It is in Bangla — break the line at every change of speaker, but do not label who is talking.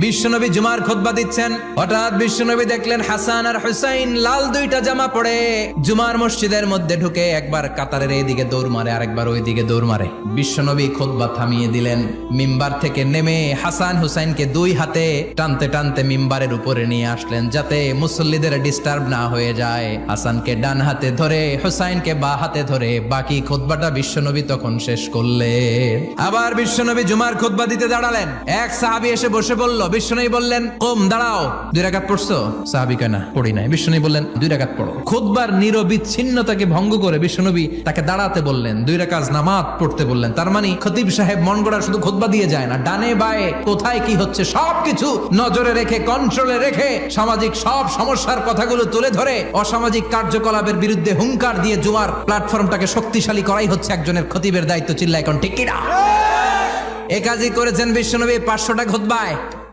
বিশ্বনবী জুমার খুতবা দিচ্ছেন, হঠাৎ বিশ্বনবী দেখলেন হাসান আর হুসাইন লাল দুইটা জামা পরে জুমার মসজিদের মধ্যে ঢুকে একবার কাতারের এইদিকে দৌড় মারে, আরেকবার ওইদিকে দৌড় মারে। বিশ্বনবী খুতবা থামিয়ে দিলেন, মিম্বার থেকে নেমে হাসান হুসাইনকে দুই হাতে টানতে টানতে মিম্বারের উপরে নিয়ে আসলেন যাতে মুসল্লিদের ডিস্টার্ব না হয়ে যায়। হাসানকে ডান হাতে ধরে হুসাইনকে বা হাতে ধরে বাকি খুতবাটা বিশ্বনবী তখন শেষ করলেন। আবার বিশ্বনবী জুমার খুতবা দিতে দাঁড়ালেন, এক সাহাবী এসে বসে বলল, বিশ্বনবী বললেন, কম দাঁড়াও, 2 রাকাত পড়ছো? সাহাবী কয় না, পড়ি নাই। বিশ্বনবী বললেন, 2 রাকাত পড়ো। খুতবার নিরবিচ্ছিন্নতাকে ভঙ্গ করে বিশ্বনবী তাকে দাঁড়াতে বললেন, 2 রাকাত নামাজ পড়তে বললেন। তার মানে খতিব সাহেব মন গড়া শুধু খুতবা দিয়ে যায় না, ডানে বায়ে কোথায় কি হচ্ছে সবকিছু নজরে রেখে, কন্ট্রোলে রেখে সামাজিক সব সমস্যার কথাগুলো তুলে ধরে অসামাজিক কার্যকলাপের বিরুদ্ধে হুঙ্কার দিয়ে জুমার প্ল্যাটফর্মটাকে শক্তিশালী করাই হচ্ছে একজনের খতিবের দায়িত্ব। চিল্লায় এখন ঠিক কিনা? এ কাজই করেছেন বিশ্বনবী 500টা খুতবায়।